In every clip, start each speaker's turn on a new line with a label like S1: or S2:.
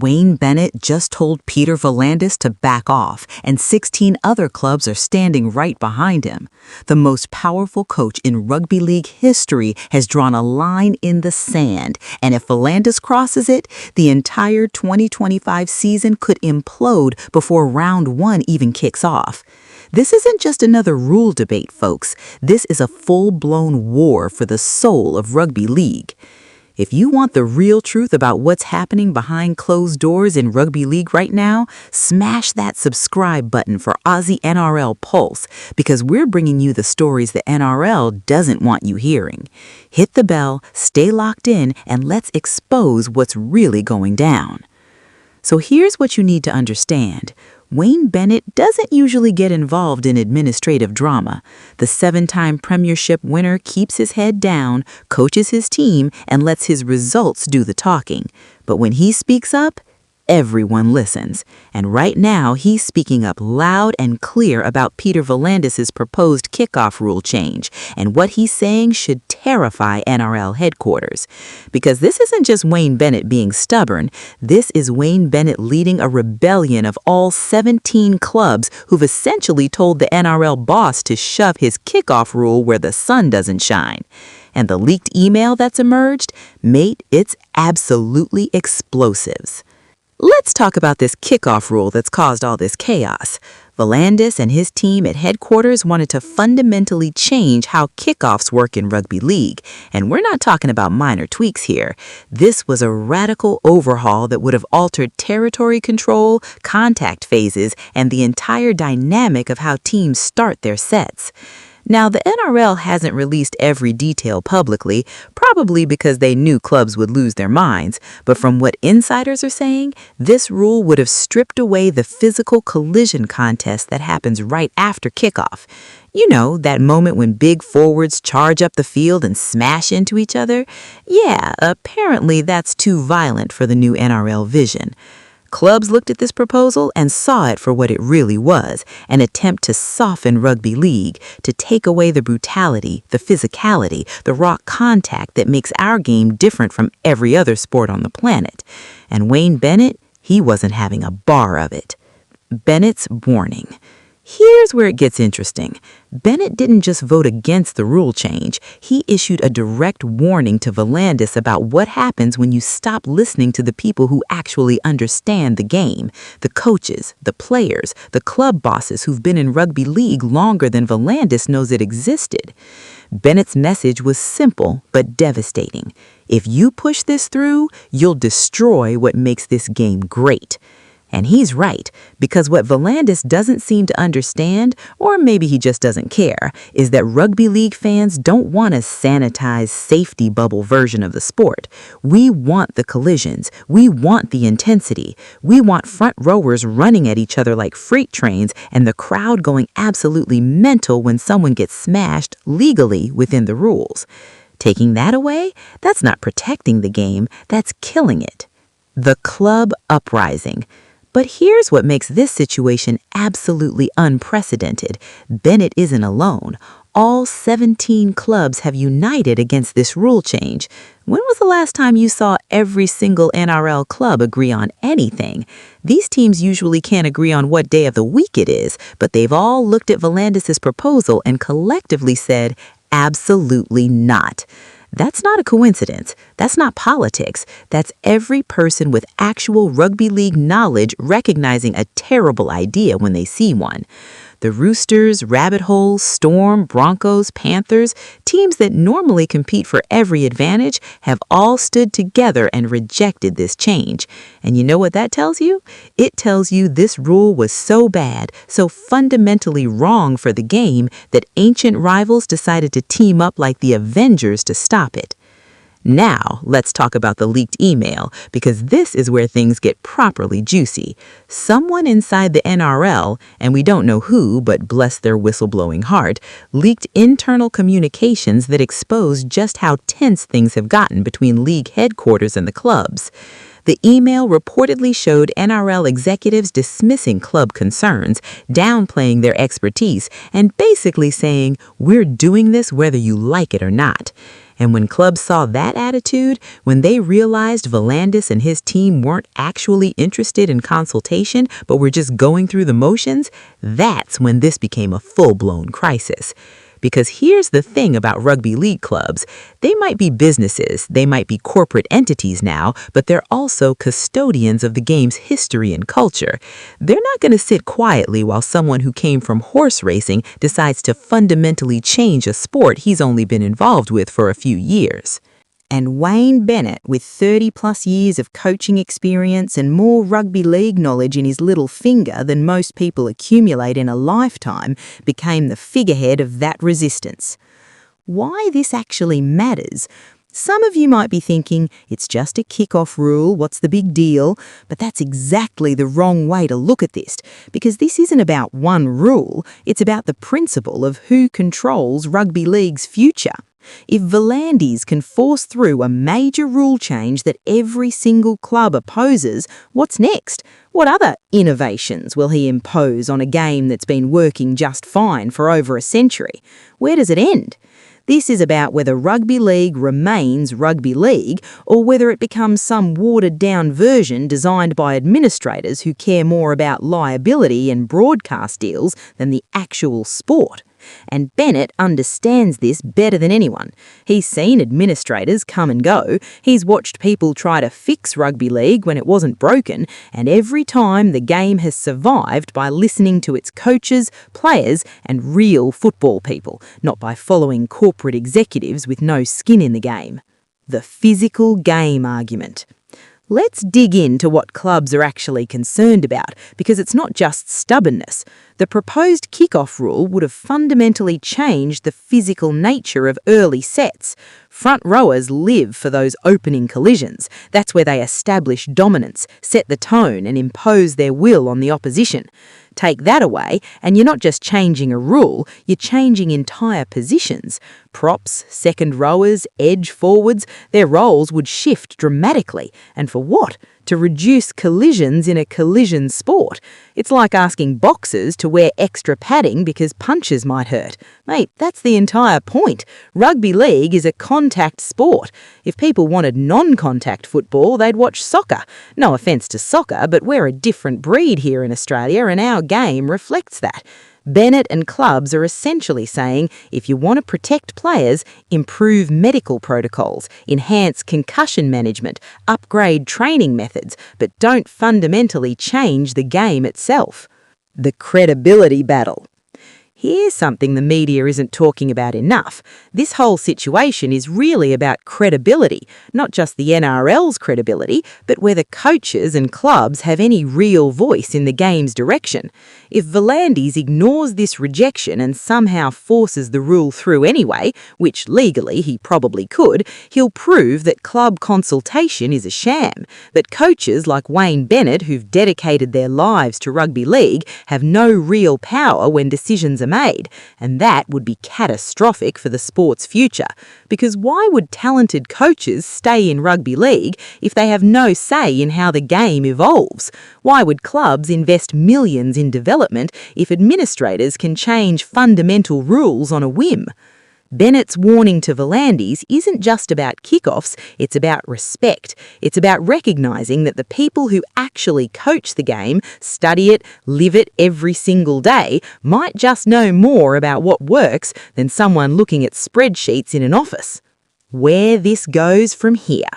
S1: Wayne Bennett just told Peter V'landys to back off, and 16 other clubs are standing right behind him. The most powerful coach in rugby league history has drawn a line in the sand, and if V'landys crosses it, the entire 2025 season could implode before round one even kicks off. This isn't just another rule debate, folks. This is a full-blown war for the soul of rugby league. If you want the real truth about what's happening behind closed doors in rugby league right now, smash that subscribe button for Aussie NRL Pulse, because we're bringing you the stories the NRL doesn't want you hearing. Hit the bell, stay locked in, and let's expose what's really going down. So here's what you need to understand. Wayne Bennett doesn't usually get involved in administrative drama. The 7-time premiership winner keeps his head down, coaches his team, and lets his results do the talking. But when he speaks up, everyone listens. And right now, he's speaking up loud and clear about Peter V'landys' proposed kickoff rule change, and what he's saying should terrify NRL headquarters. Because this isn't just Wayne Bennett being stubborn, this is Wayne Bennett leading a rebellion of all 17 clubs who've essentially told the NRL boss to shove his kickoff rule where the sun doesn't shine. And the leaked email that's emerged, mate, it's absolutely explosives. Let's talk about this kickoff rule that's caused all this chaos. V'landys and his team at headquarters wanted to fundamentally change how kickoffs work in rugby league. And we're not talking about minor tweaks here. This was a radical overhaul that would have altered territory control, contact phases, and the entire dynamic of how teams start their sets. Now, the NRL hasn't released every detail publicly, probably because they knew clubs would lose their minds, but from what insiders are saying, this rule would have stripped away the physical collision contest that happens right after kickoff. You know, that moment when big forwards charge up the field and smash into each other? Yeah, apparently that's too violent for the new NRL vision. Clubs looked at this proposal and saw it for what it really was, an attempt to soften rugby league, to take away the brutality, the physicality, the raw contact that makes our game different from every other sport on the planet. And Wayne Bennett, he wasn't having a bar of it. Bennett's warning. Here's where it gets interesting. Bennett didn't just vote against the rule change. He issued a direct warning to V'landys about what happens when you stop listening to the people who actually understand the game. The coaches, the players, the club bosses who've been in rugby league longer than V'landys knows it existed. Bennett's message was simple but devastating. If you push this through, you'll destroy what makes this game great. And he's right, because what V'landys doesn't seem to understand, or maybe he just doesn't care, is that rugby league fans don't want a sanitized safety bubble version of the sport. We want the collisions. We want the intensity. We want front rowers running at each other like freight trains and the crowd going absolutely mental when someone gets smashed legally within the rules. Taking that away, that's not protecting the game, that's killing it. The club uprising. But here's what makes this situation absolutely unprecedented. Bennett isn't alone. All 17 clubs have united against this rule change. When was the last time you saw every single NRL club agree on anything? These teams usually can't agree on what day of the week it is, but they've all looked at V'landys' proposal and collectively said, absolutely not. That's not a coincidence. That's not politics. That's every person with actual rugby league knowledge recognizing a terrible idea when they see one. The Roosters, Rabbit Holes, Storm, Broncos, Panthers, teams that normally compete for every advantage, have all stood together and rejected this change. And you know what that tells you? It tells you this rule was so bad, so fundamentally wrong for the game, that ancient rivals decided to team up like the Avengers to stop it. Now, let's talk about the leaked email, because this is where things get properly juicy. Someone inside the NRL, and we don't know who, but bless their whistleblowing heart, leaked internal communications that expose just how tense things have gotten between league headquarters and the clubs. The email reportedly showed NRL executives dismissing club concerns, downplaying their expertise, and basically saying, "We're doing this whether you like it or not." And when clubs saw that attitude, when they realized Volandis and his team weren't actually interested in consultation, but were just going through the motions, that's when this became a full-blown crisis. Because here's the thing about rugby league clubs. They might be businesses, they might be corporate entities now, but they're also custodians of the game's history and culture. They're not going to sit quietly while someone who came from horse racing decides to fundamentally change a sport he's only been involved with for a few years. And Wayne Bennett, with 30-plus years of coaching experience and more rugby league knowledge in his little finger than most people accumulate in a lifetime, became the figurehead of that resistance. Why this actually matters? Some of you might be thinking, it's just a kick-off rule, what's the big deal? But that's exactly the wrong way to look at this, because this isn't about one rule, it's about the principle of who controls rugby league's future. If Volandis can force through a major rule change that every single club opposes, what's next? What other innovations will he impose on a game that's been working just fine for over a century? Where does it end? This is about whether rugby league remains rugby league or whether it becomes some watered-down version designed by administrators who care more about liability and broadcast deals than the actual sport. And Bennett understands this better than anyone. He's seen administrators come and go, he's watched people try to fix rugby league when it wasn't broken, and every time the game has survived by listening to its coaches, players, and real football people, not by following corporate executives with no skin in the game. The physical game argument. Let's dig into what clubs are actually concerned about, because it's not just stubbornness. The proposed kick-off rule would have fundamentally changed the physical nature of early sets. Front rowers live for those opening collisions. That's where they establish dominance, set the tone, and impose their will on the opposition. Take that away, and you're not just changing a rule, you're changing entire positions. Props, second rowers, edge forwards, their roles would shift dramatically. And for what? To reduce collisions in a collision sport. It's like asking boxers to wear extra padding because punches might hurt. Mate, that's the entire point. Rugby league is a contact sport. If people wanted non-contact football, they'd watch soccer. No offence to soccer, but we're a different breed here in Australia and our game reflects that. Bennett and clubs are essentially saying, if you want to protect players, improve medical protocols, enhance concussion management, upgrade training methods, but don't fundamentally change the game itself. The credibility battle. Here's something the media isn't talking about enough. This whole situation is really about credibility, not just the NRL's credibility, but whether coaches and clubs have any real voice in the game's direction. If Volandis ignores this rejection and somehow forces the rule through anyway, which legally he probably could, he'll prove that club consultation is a sham, that coaches like Wayne Bennett, who've dedicated their lives to rugby league, have no real power when decisions are made, and that would be catastrophic for the sport's future. Because why would talented coaches stay in rugby league if they have no say in how the game evolves? Why would clubs invest millions in development if administrators can change fundamental rules on a whim? Bennett's warning to Volandis isn't just about kickoffs, it's about respect. It's about recognising that the people who actually coach the game, study it, live it every single day, might just know more about what works than someone looking at spreadsheets in an office. Where this goes from here.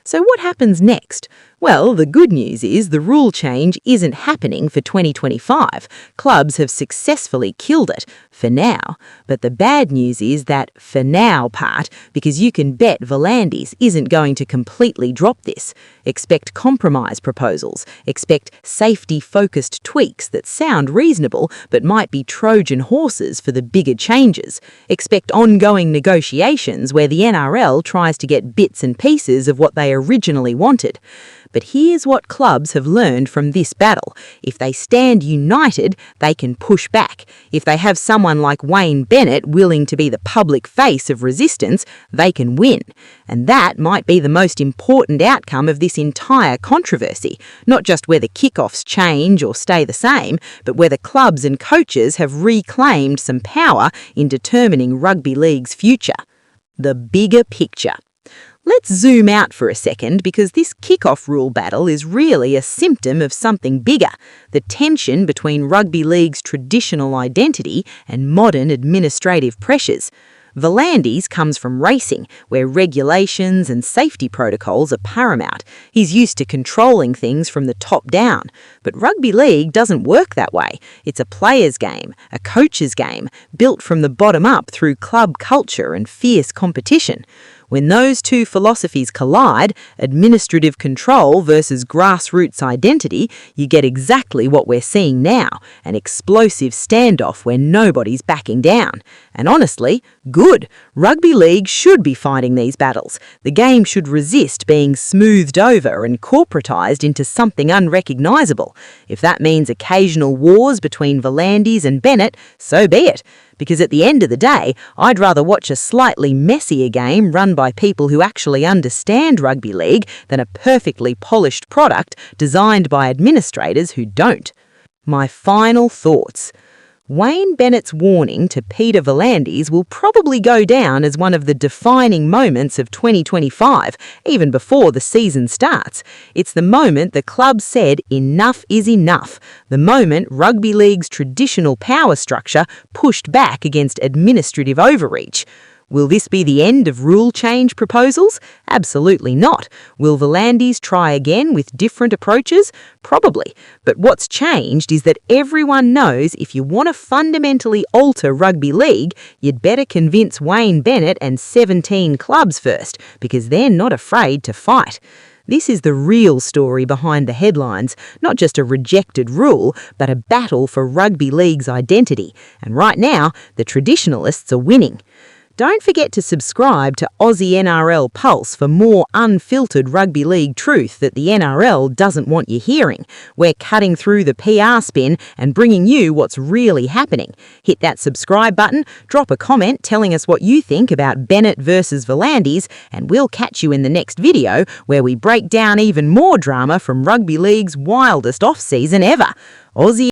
S1: So what happens next? Well, the good news is the rule change isn't happening for 2025. Clubs have successfully killed it, for now. But the bad news is that for now part, because you can bet Volandis isn't going to completely drop this. Expect compromise proposals. Expect safety-focused tweaks that sound reasonable but might be Trojan horses for the bigger changes. Expect ongoing negotiations where the NRL tries to get bits and pieces of what they originally wanted. But here's what clubs have learned from this battle. If they stand united, they can push back. If they have someone like Wayne Bennett willing to be the public face of resistance, they can win. And that might be the most important outcome of this entire controversy. Not just whether kickoffs change or stay the same, but whether clubs and coaches have reclaimed some power in determining rugby league's future. the bigger picture. Let's zoom out for a second because this kickoff rule battle is really a symptom of something bigger, the tension between rugby league's traditional identity and modern administrative pressures. V'landys comes from racing, where regulations and safety protocols are paramount. He's used to controlling things from the top down. But rugby league doesn't work that way. It's a player's game, a coach's game, built from the bottom up through club culture and fierce competition. When those two philosophies collide, administrative control versus grassroots identity, you get exactly what we're seeing now, an explosive standoff where nobody's backing down. And honestly, good. Rugby league should be fighting these battles. The game should resist being smoothed over and corporatized into something unrecognisable. If that means occasional wars between V'landys and Bennett, so be it. Because at the end of the day, I'd rather watch a slightly messier game run by people who actually understand rugby league than a perfectly polished product designed by administrators who don't. My final thoughts. Wayne Bennett's warning to Peter V'landys will probably go down as one of the defining moments of 2025, even before the season starts. It's the moment the club said enough is enough, the moment rugby league's traditional power structure pushed back against administrative overreach. Will this be the end of rule change proposals? Absolutely not. Will V'landys try again with different approaches? Probably. But what's changed is that everyone knows if you want to fundamentally alter rugby league, you'd better convince Wayne Bennett and 17 clubs first, because they're not afraid to fight. This is the real story behind the headlines, not just a rejected rule, but a battle for rugby league's identity. And right now, the traditionalists are winning. Don't forget to subscribe to Aussie NRL Pulse for more unfiltered rugby league truth that the NRL doesn't want you hearing. We're cutting through the PR spin and bringing you what's really happening. Hit that subscribe button, drop a comment telling us what you think about Bennett versus V'landys, and we'll catch you in the next video where we break down even more drama from rugby league's wildest off-season ever. Aussie